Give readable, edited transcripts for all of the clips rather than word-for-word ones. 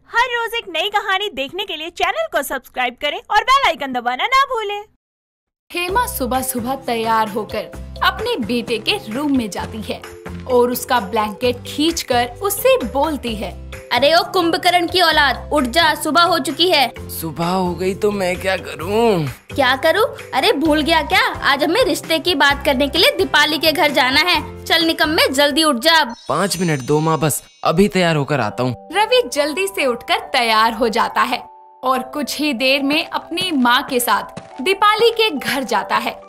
हर रोज एक नई कहानी देखने के लिए चैनल को सब्सक्राइब करें और बेल आइकन दबाना ना भूलें। हेमा सुबह सुबह तैयार होकर अपने बेटे के रूम में जाती है और उसका ब्लैंकेट खींचकर उससे बोलती है, अरे ओ कुंभकर्ण की औलाद, उठ जा, सुबह हो चुकी है। सुबह हो गई तो मैं क्या करूं? क्या करूं? अरे भूल गया क्या? आज हमें रिश्ते की बात करने के लिए दीपाली के घर जाना है। चल निकम्मे, जल्दी उठ जा अब। 5 मिनट दो माँ, बस अभी तैयार होकर आता हूँ। रवि जल्दी से उठकर तैयार हो जाता है और कुछ ही देर में अपनी माँ के साथ दीपाली के घर जाता है,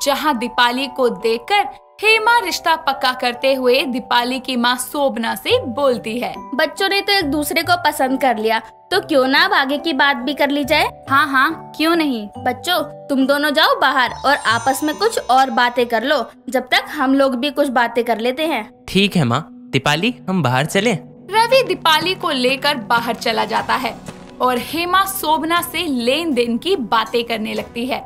जहाँ दीपाली को देखकर हेमा रिश्ता पक्का करते हुए दीपाली की माँ शोभना से बोलती है, बच्चों ने तो एक दूसरे को पसंद कर लिया, तो क्यों ना अब आगे की बात भी कर ली जाए। हाँ हाँ, क्यों नहीं। बच्चों, तुम दोनों जाओ बाहर और आपस में कुछ और बातें कर लो, जब तक हम लोग भी कुछ बातें कर लेते हैं। ठीक है माँ। दीपाली, हम बाहर चलें? रवि दीपाली को लेकर बाहर चला जाता है और हेमा शोभना से लेन देन की बातें करने लगती है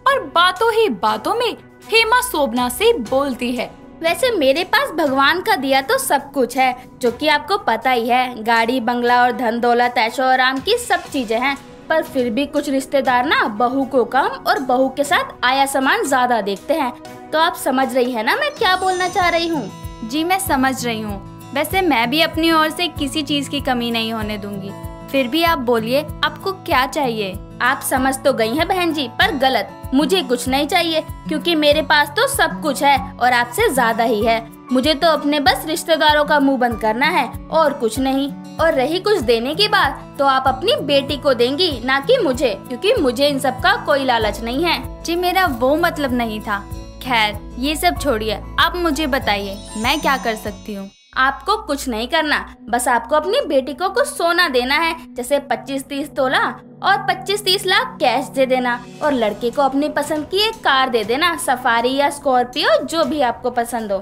और बातों ही बातों में हेमा शोभना से बोलती है, वैसे मेरे पास भगवान का दिया तो सब कुछ है, जो कि आपको पता ही है। गाड़ी बंगला और धन दौलत, ऐशो आराम की सब चीजें हैं, पर फिर भी कुछ रिश्तेदार ना बहू को कम और बहू के साथ आया सामान ज्यादा देखते हैं। तो आप समझ रही है ना मैं क्या बोलना चाह रही हूँ? जी मैं समझ रही हूँ। वैसे मैं भी अपनी ओर से किसी चीज की कमी नहीं होने दूंगी। फिर भी आप बोलिए, आपको क्या चाहिए? आप समझ तो गई हैं बहन जी, पर गलत। मुझे कुछ नहीं चाहिए, क्योंकि मेरे पास तो सब कुछ है और आपसे ज्यादा ही है। मुझे तो अपने बस रिश्तेदारों का मुंह बंद करना है और कुछ नहीं। और रही कुछ देने की बात, तो आप अपनी बेटी को देंगी, ना कि मुझे, क्योंकि मुझे इन सब का कोई लालच नहीं है। जी मेरा वो मतलब नहीं था। खैर ये सब छोड़िए, आप मुझे बताइए मैं क्या कर सकती हूँ? आपको कुछ नहीं करना, बस आपको अपनी बेटी को कुछ सोना देना है, जैसे 25-30 तोला और 25-30 लाख कैश दे देना, और लड़के को अपनी पसंद की एक कार दे देना, सफारी या स्कॉर्पियो, जो भी आपको पसंद हो।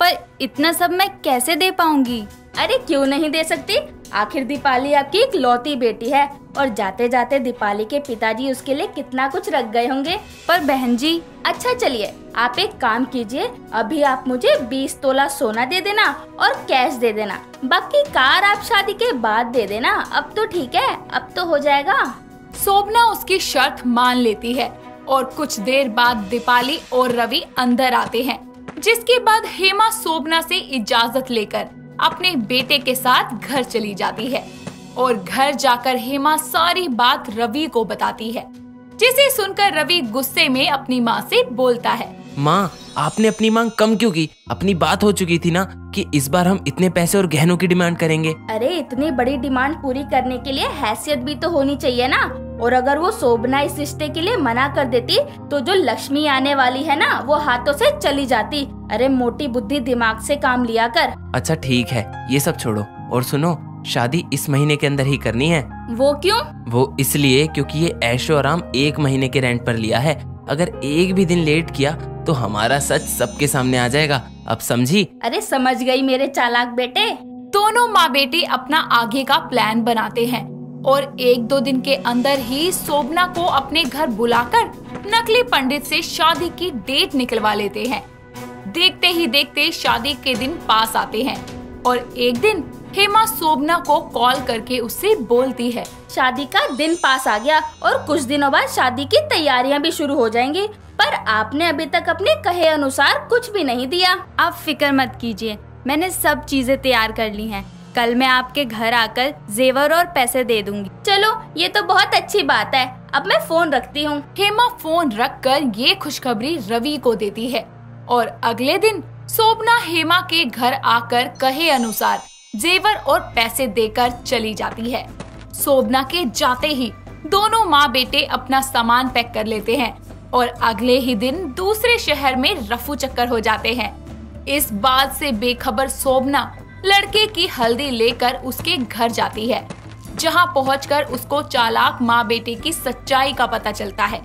पर इतना सब मैं कैसे दे पाऊंगी? अरे क्यों नहीं दे सकती? आखिर दीपाली आपकी एक लौती बेटी है, और जाते जाते दीपाली के पिताजी उसके लिए कितना कुछ रख गए होंगे। पर बहन जी। अच्छा चलिए, आप एक काम कीजिए, अभी आप मुझे 20 तोला सोना दे देना और कैश दे देना, बाकी कार आप शादी के बाद दे देना। अब तो ठीक है, अब तो हो जाएगा। शोभना उसकी शर्त मान लेती है और कुछ देर बाद दीपाली और रवि अंदर आते हैं, जिसके बाद हेमा शोभना से इजाजत लेकर अपने बेटे के साथ घर चली जाती है और घर जाकर हेमा सारी बात रवि को बताती है, जिसे सुनकर रवि गुस्से में अपनी माँ से बोलता है, माँ, आपने अपनी मांग कम क्यों की? अपनी बात हो चुकी थी ना कि इस बार हम इतने पैसे और गहनों की डिमांड करेंगे। अरे इतनी बड़ी डिमांड पूरी करने के लिए हैसियत भी तो होनी चाहिए ना। और अगर वो शोभना इस रिश्ते के लिए मना कर देती, तो जो लक्ष्मी आने वाली है ना, वो हाथों से चली जाती। अरे मोटी बुद्धि दिमाग से काम लिया कर। अच्छा ठीक है, ये सब छोड़ो और सुनो, शादी इस महीने के अंदर ही करनी है। वो क्यों? वो इसलिए क्योंकि ये ऐशो आराम 1 महीने के रेंट पर लिया है। अगर एक भी दिन लेट किया तो हमारा सच सबके सामने आ जाएगा। अब समझी? अरे समझ गई मेरे चालाक बेटे। दोनों माँ बेटी अपना आगे का प्लान बनाते हैं और 1-2 दिन के अंदर ही शोभना को अपने घर बुलाकर नकली पंडित से शादी की डेट निकलवा लेते हैं। देखते ही देखते शादी के दिन पास आते हैं और एक दिन हेमा शोभना को कॉल करके उससे बोलती है, शादी का दिन पास आ गया और कुछ दिनों बाद शादी की तैयारियां भी शुरू हो जाएंगी, पर आपने अभी तक अपने कहे अनुसार कुछ भी नहीं दिया। आप फिक्र मत कीजिए, मैंने सब चीजें तैयार कर ली हैं। कल मैं आपके घर आकर जेवर और पैसे दे दूंगी। चलो ये तो बहुत अच्छी बात है, अब मैं फोन रखती हूँ। हेमा फोन रखकर ये खुशखबरी रवि को देती है और अगले दिन शोभना हेमा के घर आकर कहे अनुसार जेवर और पैसे देकर चली जाती है। शोभना के जाते ही दोनों माँ बेटे अपना सामान पैक कर लेते हैं और अगले ही दिन दूसरे शहर में रफू चक्कर हो जाते हैं। इस बात से बेखबर शोभना लड़के की हल्दी लेकर उसके घर जाती है, जहां पहुंचकर उसको चालाक माँ बेटे की सच्चाई का पता चलता है।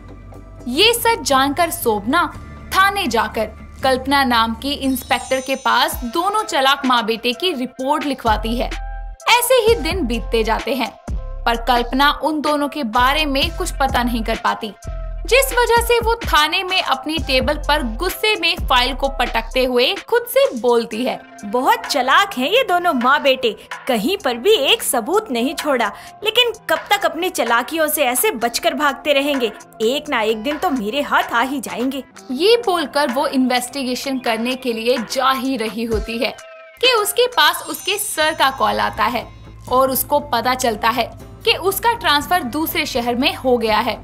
ये सच जानकर शोभना थाने जाकर कल्पना नाम की इंस्पेक्टर के पास दोनों चालाक माँ बेटे की रिपोर्ट लिखवाती है। ऐसे ही दिन बीतते जाते हैं, पर कल्पना उन दोनों के बारे में कुछ पता नहीं कर पाती, जिस वजह से वो थाने में अपनी टेबल पर गुस्से में फाइल को पटकते हुए खुद से बोलती है। बहुत चालाक हैं ये दोनों माँ बेटे, कहीं पर भी एक सबूत नहीं छोड़ा। लेकिन कब तक अपनी चालाकियों से ऐसे बचकर भागते रहेंगे? एक ना एक दिन तो मेरे हाथ आ ही जाएंगे। ये बोलकर वो इन्वेस्टिगेशन करने के लिए जा ही रही होती है कि उसके पास उसके सर का कॉल आता है और उसको पता चलता है कि उसका ट्रांसफर दूसरे शहर में हो गया है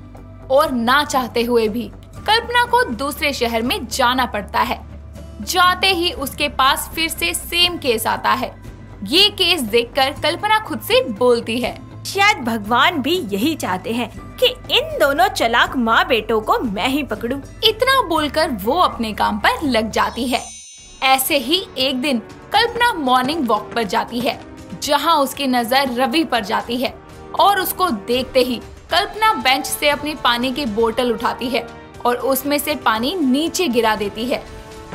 और ना चाहते हुए भी कल्पना को दूसरे शहर में जाना पड़ता है। जाते ही उसके पास फिर से सेम केस आता है। ये केस देखकर कल्पना खुद से बोलती है, शायद भगवान भी यही चाहते हैं कि इन दोनों चालाक माँ बेटों को मैं ही पकड़ूं। इतना बोलकर वो अपने काम पर लग जाती है। ऐसे ही एक दिन कल्पना मॉर्निंग वॉक पर जाती है, जहाँ उसकी नजर रवि पर जाती है और उसको देखते ही कल्पना बेंच से अपनी पानी की बोतल उठाती है और उसमें से पानी नीचे गिरा देती है,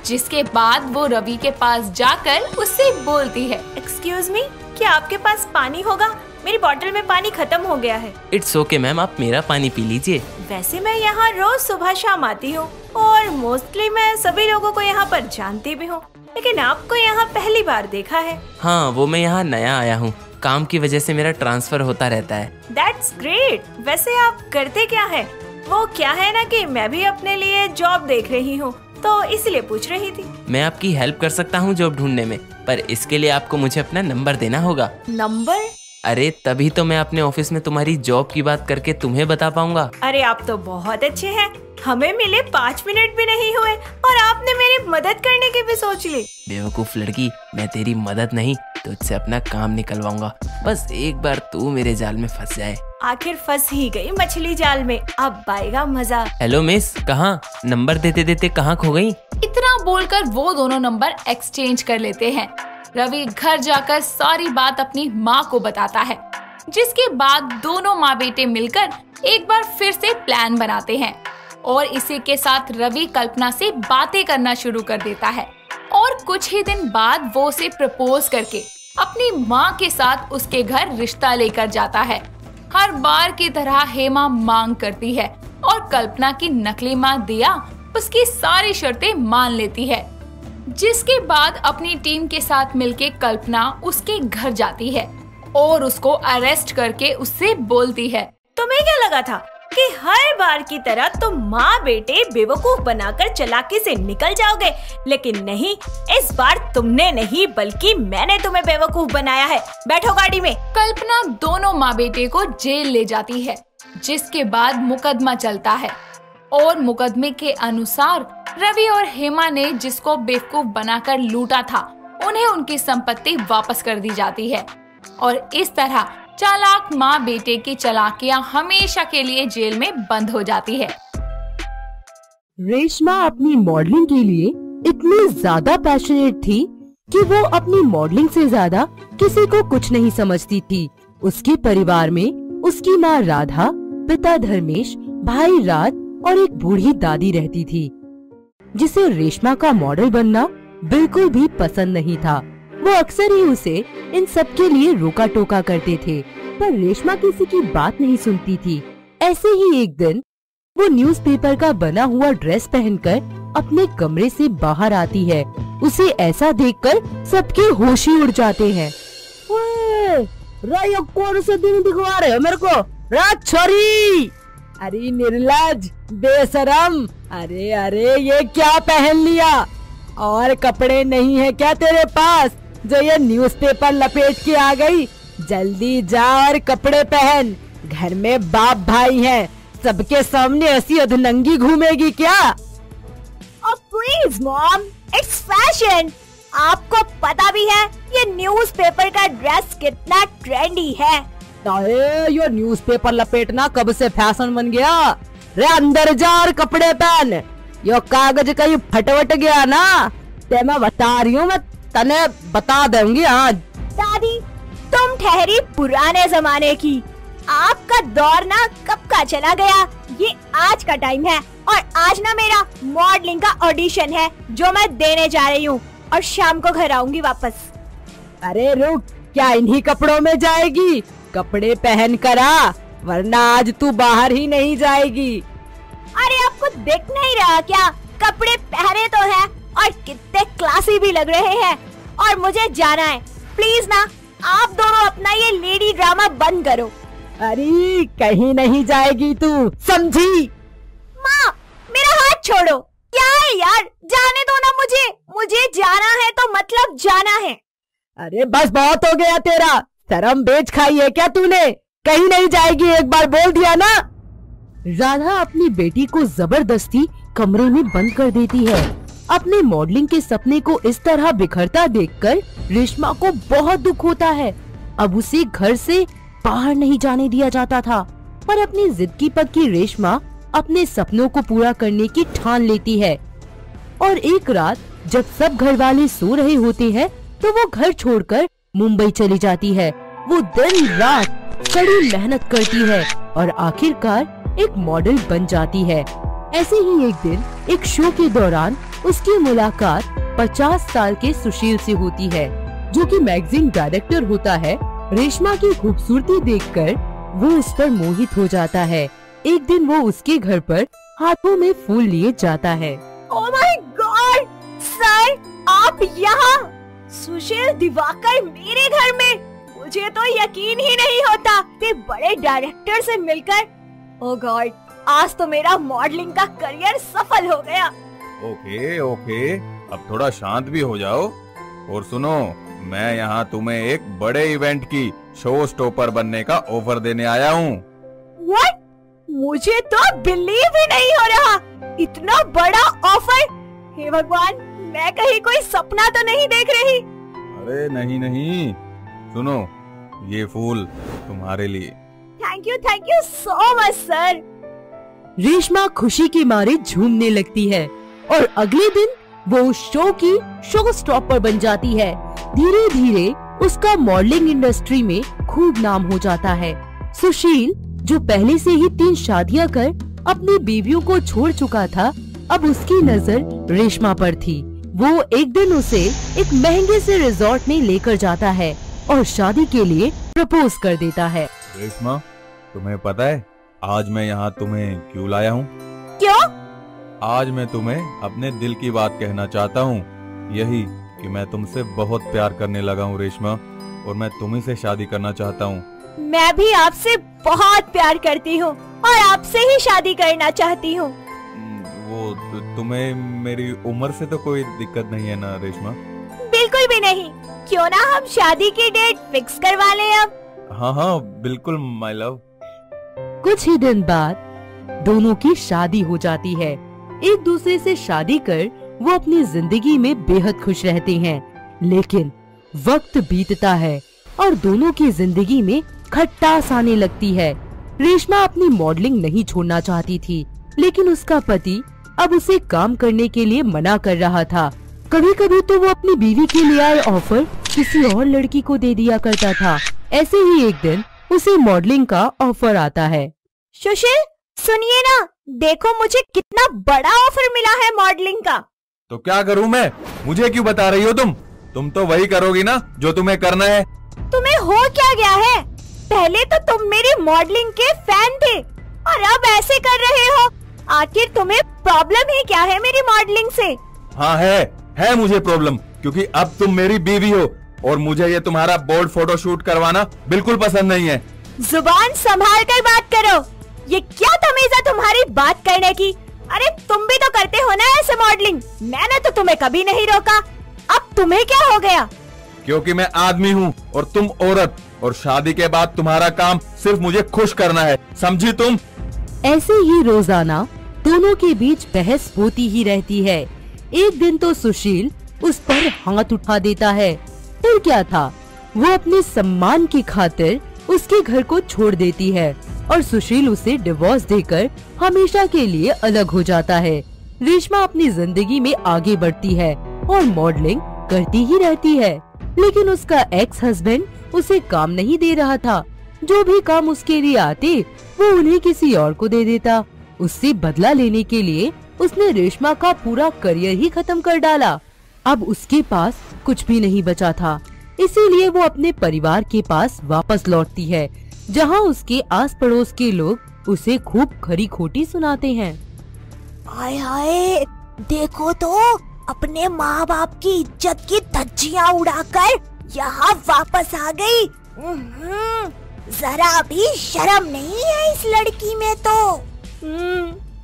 जिसके बाद वो रवि के पास जाकर उससे बोलती है, एक्सक्यूज मी, क्या आपके पास पानी होगा? मेरी बोतल में पानी खत्म हो गया है। इट्स ओके मैम, आप मेरा पानी पी लीजिए। वैसे मैं यहाँ रोज सुबह शाम आती हूँ और मोस्टली मैं सभी लोगों को यहाँ पर जानती भी हूँ, लेकिन आपको यहाँ पहली बार देखा है। हाँ, वो मैं यहाँ नया आया हूँ, काम की वजह से मेरा ट्रांसफर होता रहता है। That's great। वैसे आप करते क्या है? वो क्या है ना कि मैं भी अपने लिए जॉब देख रही हूँ, तो इसलिए पूछ रही थी। मैं आपकी हेल्प कर सकता हूँ जॉब ढूंढने में, पर इसके लिए आपको मुझे अपना नंबर देना होगा। नंबर? अरे तभी तो मैं अपने ऑफिस में तुम्हारी जॉब की बात करके तुम्हें बता पाऊंगा। अरे आप तो बहुत अच्छे हैं, हमें मिले 5 मिनट भी नहीं हुए और आपने मेरी मदद करने की भी सोच ली। बेवकूफ लड़की, मैं तेरी मदद नहीं तुझसे अपना काम निकलवाऊंगा। बस एक बार तू मेरे जाल में फंस जाए। आखिर फंस ही गई मछली जाल में, अब आएगा मजा। हेलो मिस, कहाँ? नंबर देते देते कहाँ खो गई? इतना बोलकर वो दोनों नंबर एक्सचेंज कर लेते हैं। रवि घर जाकर सारी बात अपनी माँ को बताता है, जिसके बाद दोनों माँ बेटे मिलकर एक बार फिर से प्लान बनाते हैं और इसी के साथ रवि कल्पना से बातें करना शुरू कर देता है और कुछ ही दिन बाद वो उसे प्रपोज करके अपनी माँ के साथ उसके घर रिश्ता लेकर जाता है। हर बार की तरह हेमा मांग करती है और कल्पना की नकली माँ दिया उसकी सारी शर्तें मान लेती है, जिसके बाद अपनी टीम के साथ मिलके कल्पना उसके घर जाती है और उसको अरेस्ट करके उससे बोलती है, तुम्हें क्या लगा था कि हर बार की तरह तुम माँ बेटे बेवकूफ बनाकर चालाकी से निकल जाओगे? लेकिन नहीं, इस बार तुमने नहीं बल्कि मैंने तुम्हें बेवकूफ बनाया है। बैठो गाड़ी में। कल्पना दोनों माँ बेटे को जेल ले जाती है, जिसके बाद मुकदमा चलता है और मुकदमे के अनुसार रवि और हेमा ने जिसको बेवकूफ बनाकर लूटा था, उन्हें उनकी संपत्ति वापस कर दी जाती है और इस तरह चालाक माँ बेटे की चालाकियां हमेशा के लिए जेल में बंद हो जाती है। रेशमा अपनी मॉडलिंग के लिए इतनी ज्यादा पैशनेट थी कि वो अपनी मॉडलिंग से ज्यादा किसी को कुछ नहीं समझती थी। उसके परिवार में उसकी माँ राधा, पिता धर्मेश, भाई राज और एक बूढ़ी दादी रहती थी, जिसे रेशमा का मॉडल बनना बिल्कुल भी पसंद नहीं था। वो अक्सर ही उसे इन सब के लिए रोका टोका करते थे, पर रेशमा किसी की बात नहीं सुनती थी। ऐसे ही एक दिन वो न्यूज़पेपर का बना हुआ ड्रेस पहनकर अपने कमरे से बाहर आती है। उसे ऐसा देखकर सबके होश ही उड़ जाते हैं। ये कौन से दिन दिखवा रहे हो मेरे को? रात छोरी! अरे निर्लज, बेशरम! अरे अरे ये क्या पहन लिया? और कपड़े नहीं है क्या तेरे पास जो ये न्यूज़पेपर लपेट के आ गई? जल्दी जा और कपड़े पहन। घर में बाप भाई है, सबके सामने ऐसी अधनंगी घूमेगी क्या? Please mom, it's fashion. आपको पता भी है ये न्यूज़पेपर का ड्रेस कितना ट्रेंडी है। ये न्यूज़पेपर लपेटना कब से फैशन बन गया? रे अंदर जा और कपड़े पहन। यो कागज कहीं फटवट गया ना, ते मैं बता रही हूँ, मैं तने बता दूंगी। हाँ दादी, तुम ठहरी पुराने जमाने की। आपका दौर ना कब का चला गया, ये आज का टाइम है। और आज ना मेरा मॉडलिंग का ऑडिशन है जो मैं देने जा रही हूँ और शाम को घर आऊंगी वापस। अरे रुक, क्या इन्हीं कपड़ों में जाएगी? कपड़े पहन कर आ, वरना आज तू बाहर ही नहीं जाएगी। अरे आपको दिख नहीं रहा क्या? कपड़े पहने तो है और कितने क्लासी भी लग रहे हैं। और मुझे जाना है, प्लीज ना, आप दोनों अपना ये लेडी ड्रामा बंद करो। अरे कहीं नहीं जाएगी तू, समझी? माँ, मेरा हाथ छोड़ो। क्या है यार, जाने दो ना मुझे जाना है तो मतलब जाना है। अरे बस बहुत हो गया तेरा, शर्म बेच खाई है क्या तूने? कहीं नहीं जाएगी, एक बार बोल दिया ना। राधा अपनी बेटी को जबरदस्ती कमरे में बंद कर देती है। अपने मॉडलिंग के सपने को इस तरह बिखरता देखकर रेशमा को बहुत दुख होता है। अब उसे घर से बाहर नहीं जाने दिया जाता था, पर अपनी जिद की पक्की रेशमा अपने सपनों को पूरा करने की ठान लेती है। और एक रात जब सब घर वाले सो रहे होते हैं, तो वो घर छोड़कर मुंबई चली जाती है। वो दिन रात कड़ी मेहनत करती है और आखिरकार एक मॉडल बन जाती है। ऐसे ही एक दिन एक शो के दौरान उसकी मुलाकात 50 साल के सुशील से होती है, जो कि मैगजीन डायरेक्टर होता है। रेशमा की खूबसूरती देखकर वो उस पर मोहित हो जाता है। एक दिन वो उसके घर पर हाथों में फूल लिए जाता है। ओह माय गॉड सर, आप यहाँ? सुशील दिवाकर मेरे घर में? मुझे तो यकीन ही नहीं होता कि बड़े डायरेक्टर से मिलकर। ओह गॉड, आज तो मेरा मॉडलिंग का करियर सफल हो गया। ओके, अब थोड़ा शांत भी हो जाओ। और सुनो, मैं यहाँ तुम्हें एक बड़े इवेंट की शो स्टॉपर बनने का ऑफर देने आया हूँ। व्हाट? मुझे तो बिलीव ही नहीं हो रहा, इतना बड़ा ऑफर। हे भगवान, मैं कहीं कोई सपना तो नहीं देख रही। अरे नहीं, सुनो, ये फूल तुम्हारे लिए। Thank you so much sir. Reshma खुशी के मारे झूमने लगती है और अगले दिन वो शो की शो स्टॉपर बन जाती है। धीरे धीरे उसका मॉडलिंग इंडस्ट्री में खूब नाम हो जाता है। सुशील, जो पहले से ही 3 शादियां कर अपनी बीवियों को छोड़ चुका था, अब उसकी नजर रेशमा पर थी। वो एक दिन उसे एक महंगे से रिजॉर्ट में लेकर जाता है और शादी के लिए प्रपोज कर देता है। रेशमा, तुम्हें पता है आज मैं यहाँ तुम्हें क्यों लाया हूँ? क्यों? आज मैं तुम्हें अपने दिल की बात कहना चाहता हूँ, यही कि मैं तुमसे बहुत प्यार करने लगा हूँ रेशमा, और मैं तुम्ही से शादी करना चाहता हूँ। मैं भी आपसे बहुत प्यार करती हूँ और आपसे ही शादी करना चाहती हूँ। वो तुम्हें मेरी उम्र से तो कोई दिक्कत नहीं है ना रेशमा? बिल्कुल भी नहीं। क्यों ना हम शादी की डेट फिक्स करवा लें अब? हाँ, बिल्कुल माय लव। कुछ ही दिन बाद दोनों की शादी हो जाती है। एक दूसरे से शादी कर वो अपनी जिंदगी में बेहद खुश रहते हैं। लेकिन वक्त बीतता है और दोनों की जिंदगी में खटास आने लगती है। रेशमा अपनी मॉडलिंग नहीं छोड़ना चाहती थी, लेकिन उसका पति अब उसे काम करने के लिए मना कर रहा था। कभी कभी तो वो अपनी बीवी के लिए आए ऑफर किसी और लड़की को दे दिया करता था। ऐसे ही एक दिन उसे मॉडलिंग का ऑफर आता है। सुशील, सुनिए ना, देखो मुझे कितना बड़ा ऑफर मिला है मॉडलिंग का। तो क्या करूं मैं? मुझे क्यों बता रही हो तुम तो वही करोगी ना जो तुम्हें करना है। तुम्हें हो क्या गया है? पहले तो तुम मेरी मॉडलिंग के फैन थे और अब ऐसे कर रहे हो। आखिर तुम्हें प्रॉब्लम ही क्या है मेरी मॉडलिंग से? हाँ है मुझे प्रॉब्लम, क्योंकि अब तुम मेरी बीवी हो और मुझे ये तुम्हारा बोल्ड फोटो शूट करवाना बिल्कुल पसंद नहीं है। जुबान संभाल कर बात करो। ये क्या तमीज है तुम्हारी बात करने की? अरे तुम भी तो करते हो ना ऐसे मॉडलिंग। मैंने तो तुम्हें कभी नहीं रोका, अब तुम्हें क्या हो गया? क्योंकि मैं आदमी हूँ और तुम औरत, और शादी के बाद तुम्हारा काम सिर्फ मुझे खुश करना है, समझी तुम? ऐसे ही रोजाना दोनों के बीच बहस होती ही रहती है। एक दिन तो सुशील उस पर हाथ उठा देता है। फिर क्या था, वो अपने सम्मान की खातिर उसके घर को छोड़ देती है और सुशील उसे डिवोर्स देकर हमेशा के लिए अलग हो जाता है। रेशमा अपनी जिंदगी में आगे बढ़ती है और मॉडलिंग करती ही रहती है, लेकिन उसका एक्स हस्बैंड उसे काम नहीं दे रहा था। जो भी काम उसके लिए आते वो उन्हें किसी और को दे देता। उससे बदला लेने के लिए उसने रेशमा का पूरा करियर ही खत्म कर डाला। अब उसके पास कुछ भी नहीं बचा था, इसीलिए वो अपने परिवार के पास वापस लौटती है, जहाँ उसके आस पड़ोस के लोग उसे खूब खरी खोटी सुनाते हैं। हाय हाय, देखो तो अपने माँ बाप की इज्जत की धज्जियाँ उड़ाकर यहाँ वापस आ गई। जरा भी शर्म नहीं है इस लड़की में तो।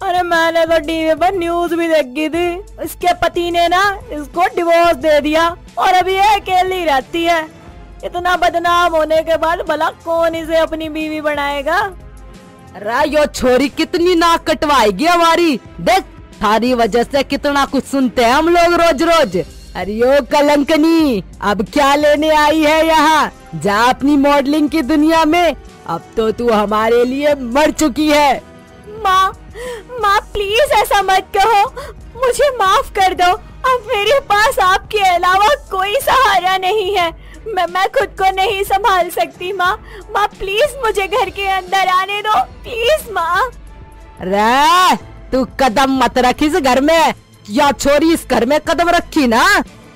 अरे मैंने तो टीवी पर न्यूज भी देखी थी, इसके पति ने ना इसको डिवोर्स दे दिया और अभी ये अकेली रहती है। इतना बदनाम होने के बाद भला कौन इसे अपनी बीवी बनाएगा। अरे यो छोरी कितनी नाक कटवाएगी हमारी, देख थारी वजह से कितना कुछ सुनते हैं हम लोग रोज रोज। अरे यो कलंकनी, अब क्या लेने आई है यहाँ? जा अपनी मॉडलिंग की दुनिया में, अब तो तू हमारे लिए मर चुकी है। माँ प्लीज ऐसा मत कहो, मुझे माफ कर दो। अब मेरे पास आपके अलावा कोई सहारा नहीं है, मैं खुद को नहीं संभाल सकती। माँ प्लीज मुझे घर के अंदर आने दो, प्लीज माँ। अरे तू कदम मत रख इस घर में, या छोरी इस घर में कदम रखी ना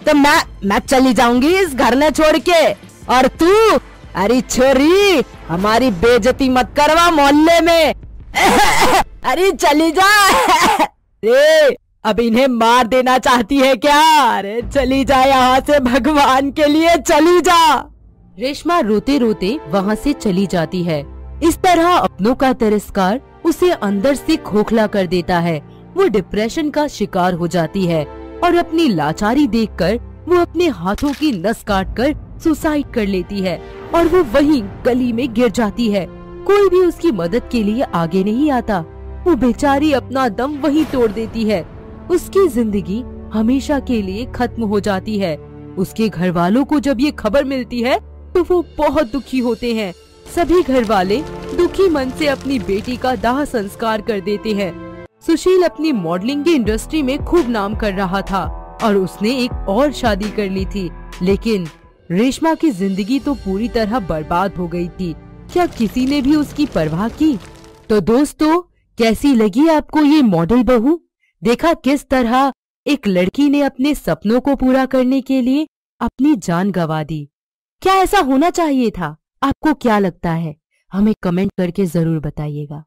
तो मैं चली जाऊंगी इस घर ने छोड़ के। और तू, अरे छोरी हमारी बेइज्जती मत करवा मोहल्ले में। अरे चली जा। रे अब इन्हें मार देना चाहती है क्या? अरे चली जा यहाँ से, भगवान के लिए चली जा। रेशमा रोते रोते वहाँ से चली जाती है। इस तरह अपनों का तिरस्कार उसे अंदर से खोखला कर देता है। वो डिप्रेशन का शिकार हो जाती है और अपनी लाचारी देखकर वो अपने हाथों की नस काटकर सुसाइड कर लेती है और वो वहीं गली में गिर जाती है। कोई भी उसकी मदद के लिए आगे नहीं आता। वो बेचारी अपना दम वहीं तोड़ देती है। उसकी जिंदगी हमेशा के लिए खत्म हो जाती है। उसके घर वालों को जब ये खबर मिलती है तो वो बहुत दुखी होते हैं। सभी घर वाले दुखी मन से अपनी बेटी का दाह संस्कार कर देते हैं। सुशील अपनी मॉडलिंग की इंडस्ट्री में खूब नाम कर रहा था और उसने एक और शादी कर ली थी, लेकिन रेशमा की जिंदगी तो पूरी तरह बर्बाद हो गई थी। क्या किसी ने भी उसकी परवाह की? तो दोस्तों, कैसी लगी आपको ये मॉडल बहू? देखा किस तरह एक लड़की ने अपने सपनों को पूरा करने के लिए अपनी जान गंवा दी। क्या ऐसा होना चाहिए था? आपको क्या लगता है? हमें कमेंट करके जरूर बताइएगा।